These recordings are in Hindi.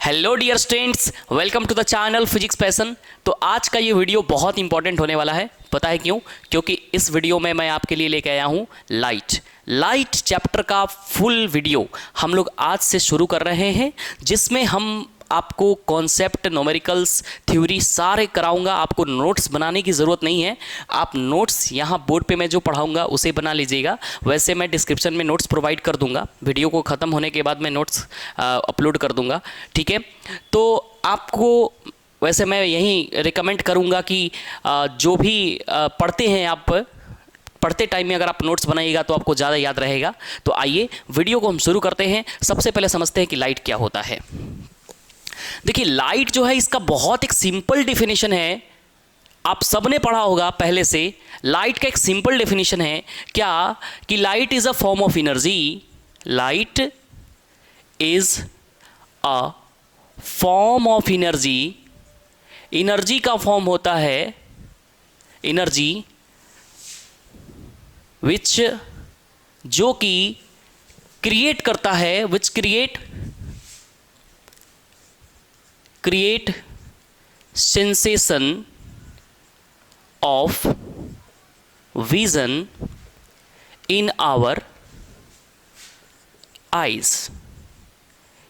Hello dear students, welcome to the channel physics passion. तो आज का ये वीडियो बहुत इंपॉर्टेंट होने वाला है। पता है क्यों? क्योंकि इस वीडियो में मैं आपके लिए लेके आया हूँ लाइट चैप्टर का फुल वीडियो हम लोग आज से शुरू कर रहे हैं, जिसमें हम आपको कॉन्सेप्ट, न्यूमेरिकल्स, थ्योरी सारे कराऊंगा। आपको नोट्स बनाने की ज़रूरत नहीं है। आप नोट्स यहाँ बोर्ड पे मैं जो पढ़ाऊंगा उसे बना लीजिएगा। वैसे मैं डिस्क्रिप्शन में नोट्स प्रोवाइड कर दूंगा। वीडियो को ख़त्म होने के बाद मैं नोट्स अपलोड कर दूंगा, ठीक है। तो आपको वैसे मैं यही रिकमेंड करूँगा कि जो भी पढ़ते हैं आप, पढ़ते टाइम में अगर आप नोट्स बनाइएगा तो आपको ज़्यादा याद रहेगा। तो आइए वीडियो को हम शुरू करते हैं। सबसे पहले समझते हैं कि लाइट क्या होता है। देखिए, लाइट जो है इसका बहुत एक सिंपल डेफिनेशन है। आप सबने पढ़ा होगा पहले से। लाइट का एक सिंपल डेफिनेशन है क्या कि light is a form of energy. Light is a form of energy. Energy का फॉर्म होता है एनर्जी विच, जो कि क्रिएट करता है, विच create sensation of vision in our eyes।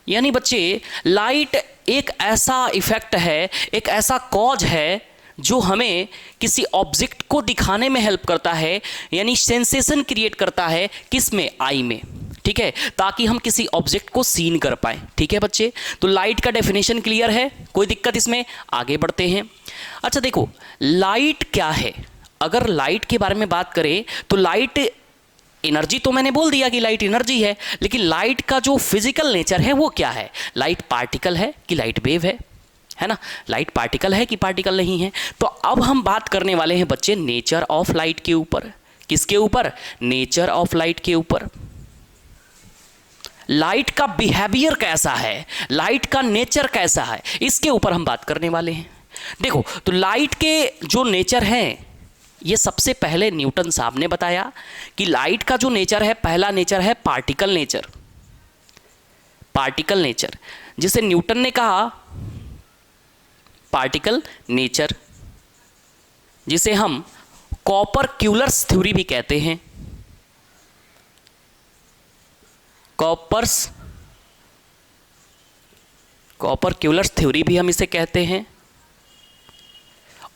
यानी बच्चे, लाइट एक ऐसा इफेक्ट है, एक ऐसा कॉज है जो हमें किसी ऑब्जेक्ट को दिखाने में हेल्प करता है, यानी सेंसेशन क्रिएट करता है। किस में? आई में, ठीक है, ताकि हम किसी ऑब्जेक्ट को सीन कर पाए। ठीक है बच्चे, तो लाइट का डेफिनेशन क्लियर है, कोई दिक्कत इसमें? आगे बढ़ते हैं। अच्छा देखो, लाइट क्या है। अगर लाइट के बारे में बात करें तो लाइट एनर्जी, तो मैंने बोल दिया कि लाइट एनर्जी है, लेकिन लाइट का जो फिजिकल नेचर है वो क्या है? लाइट पार्टिकल है कि लाइट वेव है ना? लाइट पार्टिकल है कि पार्टिकल नहीं है? तो अब हम बात करने वाले हैं बच्चे नेचर ऑफ लाइट के ऊपर। किसके ऊपर? नेचर ऑफ लाइट के ऊपर। लाइट का बिहेवियर कैसा है, लाइट का नेचर कैसा है, इसके ऊपर हम बात करने वाले हैं। देखो, तो लाइट के जो नेचर हैं, ये सबसे पहले न्यूटन साहब ने बताया कि लाइट का जो नेचर है, पहला नेचर है पार्टिकल नेचर। पार्टिकल नेचर, जिसे न्यूटन ने कहा पार्टिकल नेचर, जिसे हम कॉपरक्यूलस थ्योरी भी कहते हैं। कॉपरक्यूलस थ्योरी भी हम इसे कहते हैं।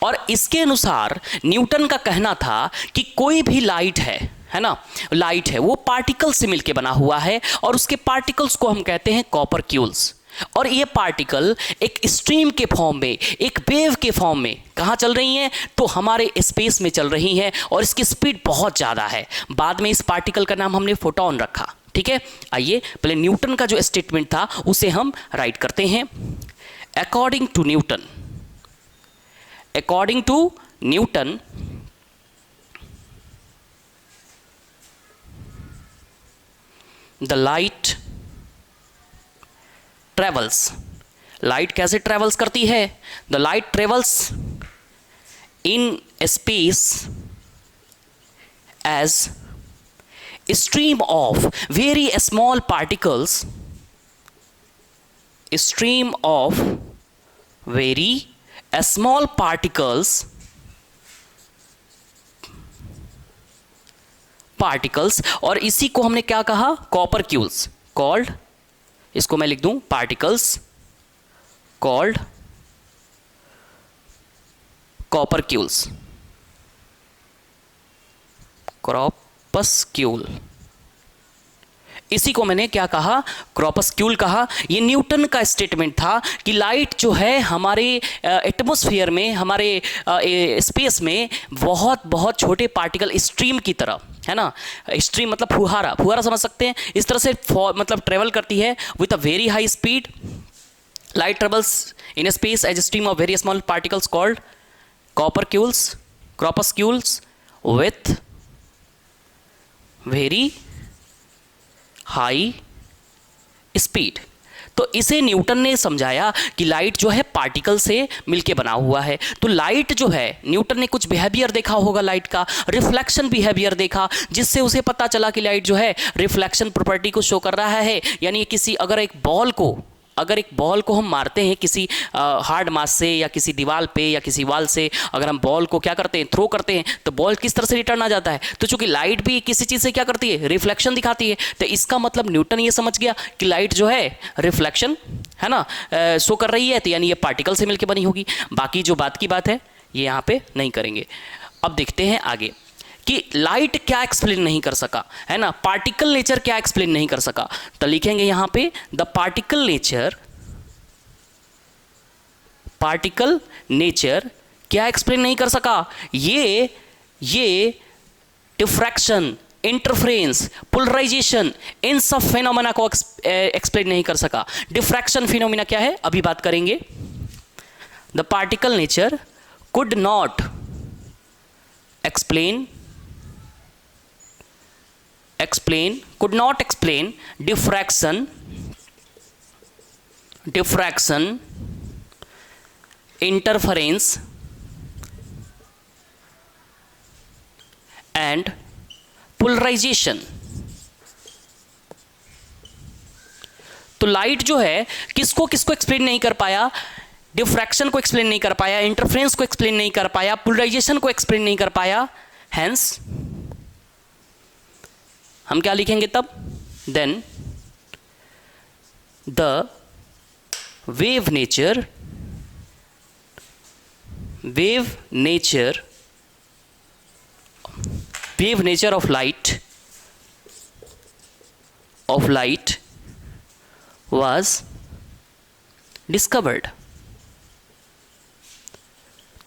और इसके अनुसार न्यूटन का कहना था कि कोई भी लाइट है ना, लाइट है वो पार्टिकल से मिलकर बना हुआ है, और उसके पार्टिकल्स को हम कहते हैं कॉपरक्यूल्स। और ये पार्टिकल एक स्ट्रीम के फॉर्म में, एक वेव के फॉर्म में कहाँ चल रही हैं? तो हमारे स्पेस में चल रही हैं, और इसकी स्पीड बहुत ज़्यादा है। बाद में इस पार्टिकल का नाम हमने फोटोन रखा, ठीक है। आइए पहले न्यूटन का जो स्टेटमेंट था उसे हम राइट करते हैं। According to Newton, the light travels. Light कैसे ट्रेवल्स करती है? The light travels in space as stream of very small particles, stream of very small particles, और इसी को हमने क्या कहा? कॉपरक्यूल्स कॉल्ड, इसको मैं लिख दूं पार्टिकल्स कॉल्ड कॉपरक्यूल्स, क्रॉपस्क्यूल। इसी को मैंने क्या कहा? क्रॉपस्क्यूल कहा। ये न्यूटन का स्टेटमेंट था कि लाइट जो है हमारे एटमॉस्फेयर में, हमारे स्पेस में बहुत बहुत छोटे पार्टिकल स्ट्रीम की तरह, है ना। स्ट्रीम मतलब फुहारा, फुहारा समझ सकते हैं। इस तरह से मतलब ट्रेवल करती है with a very high speed. Light travels in space as stream of very small particles called corpuscles with very high speed. तो इसे न्यूटन ने समझाया कि लाइट जो है पार्टिकल से मिलके बना हुआ है। तो लाइट जो है, न्यूटन ने कुछ बिहेवियर देखा होगा लाइट का, रिफ्लेक्शन बिहेवियर देखा, जिससे उसे पता चला कि लाइट जो है रिफ्लेक्शन प्रॉपर्टी को शो कर रहा है। यानी किसी, अगर एक बॉल को अगर एक बॉल को हम मारते हैं किसी हार्ड मास से या किसी दीवार पे या किसी वॉल से, अगर हम बॉल को क्या करते हैं, थ्रो करते हैं, तो बॉल किस तरह से रिटर्न आ जाता है। तो चूंकि लाइट भी किसी चीज़ से क्या करती है, रिफ्लेक्शन दिखाती है, तो इसका मतलब न्यूटन ये समझ गया कि लाइट जो है रिफ्लेक्शन है ना शो कर रही है, तो यानी ये पार्टिकल से मिलकर बनी होगी। बाकी जो बात की बात है ये यहाँ पे नहीं करेंगे। अब देखते हैं आगे कि लाइट क्या एक्सप्लेन नहीं कर सका, है ना, पार्टिकल नेचर क्या एक्सप्लेन नहीं कर सका। तो लिखेंगे यहां पे द पार्टिकल नेचर क्या एक्सप्लेन नहीं कर सका, ये डिफ्रैक्शन, इंटरफ्रेंस, पोलराइजेशन, इन सब फिनोमेना को एक्सप्लेन नहीं कर सका। डिफ्रैक्शन फिनोमेना क्या है अभी बात करेंगे। The particle nature could not explain diffraction, interference and polarization। तो लाइट जो है किसको एक्सप्लेन नहीं कर पाया, डिफ्रैक्शन को एक्सप्लेन नहीं कर पाया, इंटरफेरेंस को एक्सप्लेन नहीं कर पाया, पोलराइजेशन को एक्सप्लेन नहीं कर पाया। हेंस हम क्या लिखेंगे तब, then the wave nature of light was discovered.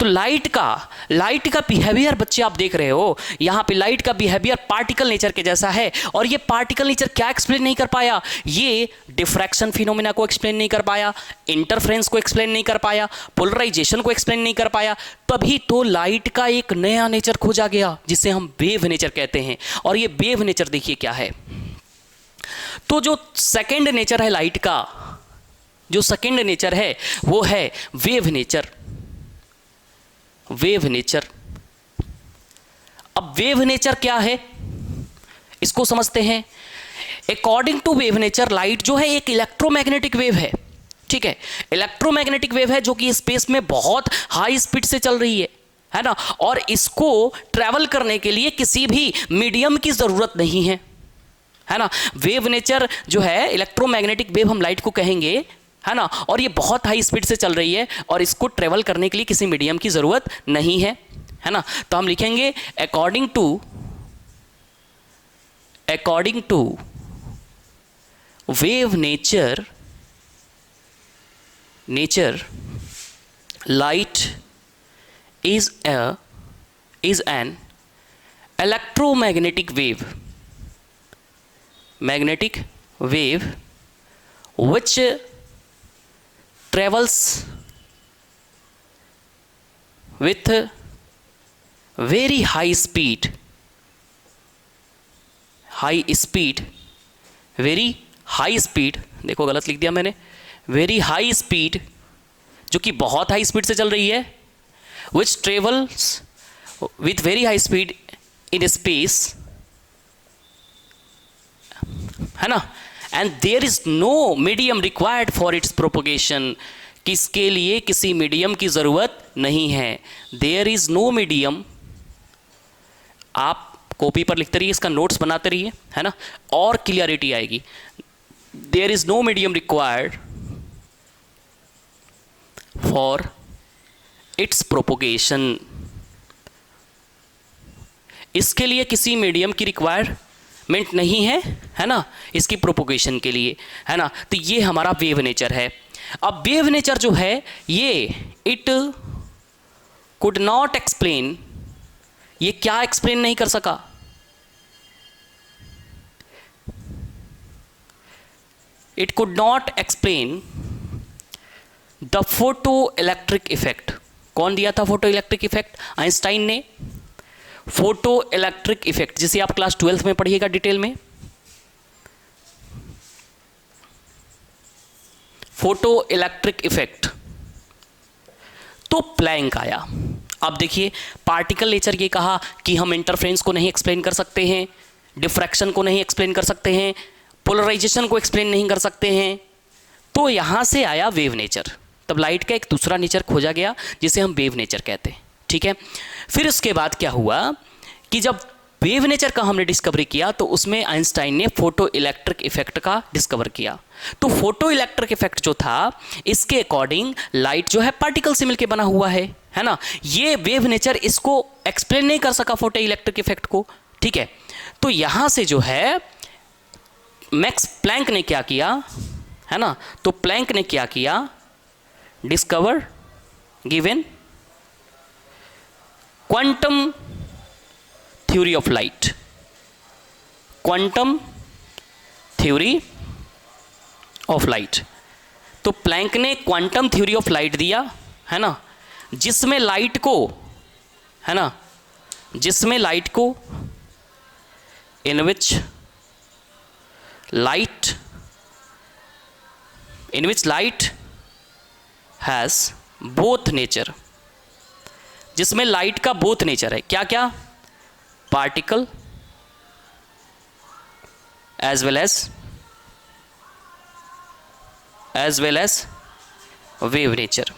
तो लाइट का बिहेवियर बच्चे आप देख रहे हो, यहां पे लाइट का बिहेवियर पार्टिकल नेचर के जैसा है, और ये पार्टिकल नेचर क्या एक्सप्लेन नहीं कर पाया, ये डिफ्रैक्शन फिनोमेना को एक्सप्लेन नहीं कर पाया, इंटरफेरेंस को एक्सप्लेन नहीं कर पाया, पोलराइजेशन को एक्सप्लेन नहीं कर पाया। तभी तो लाइट का एक नया नेचर खोजा गया जिसे हम वेव नेचर कहते हैं। और ये वेव नेचर देखिए क्या है, तो जो सेकंड नेचर है लाइट का, जो सेकंड नेचर है वो है वेव नेचर। अब वेव नेचर क्या है इसको समझते हैं। According to wave nature, light जो है एक इलेक्ट्रोमैग्नेटिक वेव है, ठीक है, इलेक्ट्रोमैग्नेटिक वेव है जो कि स्पेस में बहुत हाई स्पीड से चल रही है ना, और इसको ट्रैवल करने के लिए किसी भी मीडियम की जरूरत नहीं है ना। वेव नेचर जो है इलेक्ट्रोमैग्नेटिक वेव हम लाइट को कहेंगे, है ना, और ये बहुत हाई स्पीड से चल रही है और इसको ट्रेवल करने के लिए किसी मीडियम की जरूरत नहीं है ना। तो हम लिखेंगे according to wave nature light is an electromagnetic wave which travels with very high speed, देखो गलत लिख दिया मैंने, very high speed, जो कि बहुत हाई स्पीड से चल रही है, which travels with very high speed in space, है ना, and there is no medium required for its propagation, किसके लिए किसी मीडियम की जरूरत नहीं है। देयर इज नो मीडियम, आप कॉपी पर लिखते रहिए, इसका नोट्स बनाते रहिए, है ना, और क्लियरिटी आएगी। There is no medium required for its propagation, इसके लिए किसी मीडियम की रिक्वायरमेंट नहीं है ना, इसकी प्रोपोगेशन के लिए, है ना। तो ये हमारा वेव नेचर है। अब वेव नेचर जो है ये इट कुड नॉट एक्सप्लेन, ये क्या एक्सप्लेन नहीं कर सका, it could not explain the photo electric effect. कौन दिया था फोटो इलेक्ट्रिक इफेक्ट? आइंस्टाइन ने। फोटो इलेक्ट्रिक इफेक्ट जिसे आप क्लास 12th में पढ़िएगा डिटेल में। फोटो इलेक्ट्रिक इफेक्ट, तो प्लैंक आया। अब देखिए पार्टिकल नेचर ये कहा कि हम इंटरफेरेंस को नहीं एक्सप्लेन कर सकते हैं, डिफ्रैक्शन को नहीं एक्सप्लेन कर सकते हैं, पोलराइजेशन को एक्सप्लेन नहीं कर सकते हैं, तो यहाँ से आया वेव नेचर, तब लाइट का एक दूसरा नेचर खोजा गया जिसे हम वेव नेचर कहते हैं, ठीक है। फिर उसके बाद क्या हुआ कि जब वेव नेचर का हमने डिस्कवरी किया तो उसमें आइंस्टाइन ने फोटो इलेक्ट्रिक इफेक्ट का डिस्कवर किया। तो फोटो इलेक्ट्रिक इफेक्ट जो था, इसके अकॉर्डिंग लाइट जो है पार्टिकल से मिलकर बना हुआ है ना। ये वेव नेचर इसको एक्सप्लेन नहीं कर सका फोटो इलेक्ट्रिक इफेक्ट को, ठीक है। तो यहां से जो है मैक्स प्लैंक ने क्या किया, है ना, तो प्लैंक ने क्या किया, discover given quantum theory of light, quantum theory of light. तो प्लैंक ने क्वांटम थ्योरी ऑफ लाइट दिया, है ना, जिसमें लाइट को, है ना, जिसमें लाइट को in which light has both nature, जिसमें लाइट का बोथ नेचर है, क्या क्या, particle as well as wave nature.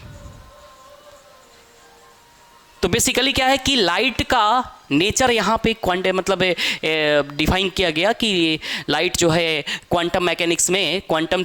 तो बेसिकली क्या है कि लाइट का नेचर यहाँ पे क्वांटम मतलब डिफाइन किया गया कि लाइट जो है क्वांटम मैकेनिक्स में, क्वांटम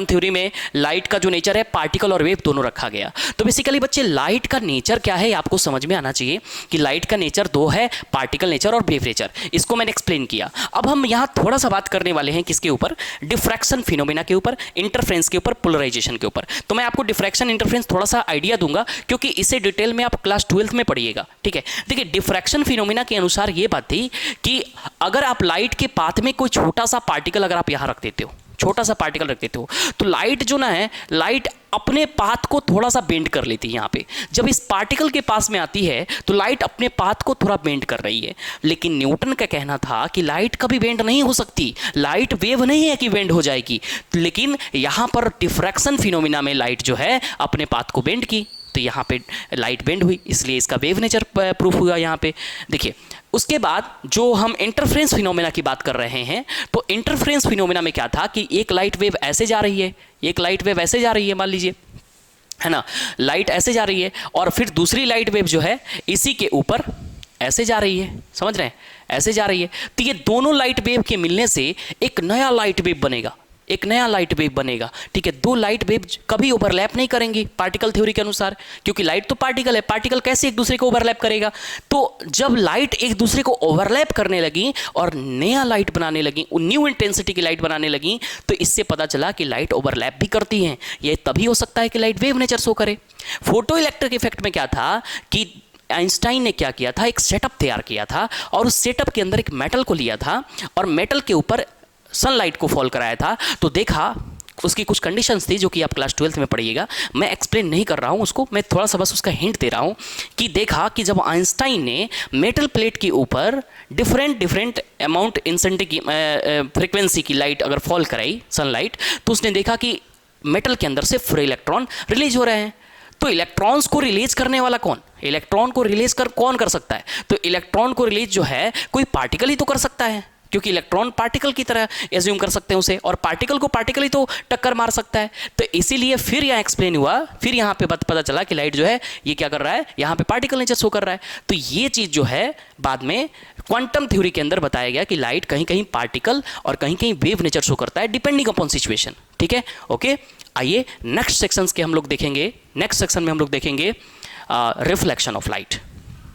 थ्योरी में लाइट का जो नेचर है पार्टिकल और वेव दोनों रखा गया। तो बेसिकली बच्चे लाइट का नेचर क्या है आपको समझ में आना चाहिए कि लाइट का नेचर दो है, पार्टिकल नेचर और वेव नेचर। इसको मैंने एक्सप्लेन किया। अब हम यहाँ थोड़ा सा बात करने वाले हैं किसके ऊपर, डिफ्रैक्शन फिनोमेना के ऊपर, इंटरफ्रेंस के ऊपर, पोलराइजेशन के ऊपर। तो मैं आपको डिफ्रैक्शन इंटरफ्रेंस थोड़ा सा आइडिया दूंगा क्योंकि इसे डिटेल में आप क्लास 12th में पढ़िएगा, ठीक है। देखिए डिफ्रैक्शन फिनोमेना के अनुसार ये बात थी कि अगर आप लाइट के पाथ में कोई छोटा सा पार्टिकल अगर आप यहाँ रख देते हो, छोटा सा पार्टिकल रख देते हो, तो लाइट जो ना है, लाइट अपने पाथ को थोड़ा सा बेंड कर लेती है। यहाँ पे जब इस पार्टिकल के पास में आती है तो लाइट अपने पाथ को थोड़ा बेंड कर रही है। लेकिन न्यूटन का कहना था कि लाइट कभी बेंड नहीं हो सकती, लाइट वेव नहीं है कि बेंड हो जाएगी। लेकिन यहाँ पर डिफ्रैक्शन फिनोमिना में लाइट जो है अपने पाथ को बेंड की, तो यहाँ पे लाइट बेंड हुई, इसलिए इसका वेव नेचर प्रूफ हुआ यहाँ पे। देखिए उसके बाद जो हम इंटरफ्रेंस फिनोमेना की बात कर रहे हैं, तो इंटरफ्रेंस फिनोमेना में क्या था कि एक लाइट वेव ऐसे जा रही है, एक लाइट वेव ऐसे जा रही है, मान लीजिए, है ना, लाइट ऐसे जा रही है और फिर दूसरी लाइट वेव जो है इसी के ऊपर ऐसे जा रही है, समझ रहे हैं, ऐसे जा रही है। तो ये दोनों लाइट वेव के मिलने से एक नया लाइट वेव बनेगा, एक नया लाइट वेव बनेगा, ठीक है। दो लाइट वेव कभी ओवरलैप नहीं करेंगी पार्टिकल थ्योरी के अनुसार, क्योंकि लाइट तो पार्टिकल है, पार्टिकल कैसे एक दूसरे को ओवरलैप करेगा। तो जब लाइट एक दूसरे को ओवरलैप करने लगी और नया लाइट बनाने लगी, न्यू इंटेंसिटी की लाइट बनाने लगी, तो इससे पता चला कि लाइट ओवरलैप भी करती हैं। यह तभी हो सकता है कि लाइट वेव नेचर शो करे। फोटो इलेक्ट्रिक इफेक्ट में क्या था कि आइंस्टाइन ने क्या किया था, एक सेटअप तैयार किया था और उस सेटअप के अंदर एक मेटल को लिया था और मेटल के ऊपर सनलाइट को फॉल कराया था। तो देखा उसकी कुछ कंडीशंस थी जो कि आप क्लास 12th में पढ़िएगा, मैं एक्सप्लेन नहीं कर रहा हूँ उसको, मैं थोड़ा सा बस उसका हिंट दे रहा हूँ कि देखा कि जब आइंस्टाइन ने मेटल प्लेट के ऊपर डिफरेंट अमाउंट इंसेंटी की फ्रीक्वेंसी की लाइट अगर फॉल कराई सनलाइट, तो उसने देखा कि मेटल के अंदर से फ्री इलेक्ट्रॉन रिलीज हो रहे हैं। तो इलेक्ट्रॉन्स को रिलीज करने वाला कौन, इलेक्ट्रॉन को रिलीज कौन कर सकता है, तो इलेक्ट्रॉन को रिलीज जो है कोई पार्टिकल ही तो कर सकता है, क्योंकि इलेक्ट्रॉन पार्टिकल की तरह एज्यूम कर सकते हैं उसे, और पार्टिकल को पार्टिकल ही तो टक्कर मार सकता है। तो इसीलिए फिर यहाँ एक्सप्लेन हुआ, फिर यहाँ पे पता चला कि लाइट जो है ये क्या कर रहा है, यहाँ पे पार्टिकल नेचर शो कर रहा है। तो ये चीज़ जो है बाद में क्वांटम थ्योरी के अंदर बताया गया कि लाइट कहीं कहीं पार्टिकल और कहीं कहीं वेव नेचर शो करता है डिपेंडिंग अपॉन सिचुएशन, ठीक है। ओके, आइए नेक्स्ट सेक्शंस के हम लोग देखेंगे, नेक्स्ट सेक्शन में हम लोग देखेंगे रिफ्लेक्शन ऑफ लाइट।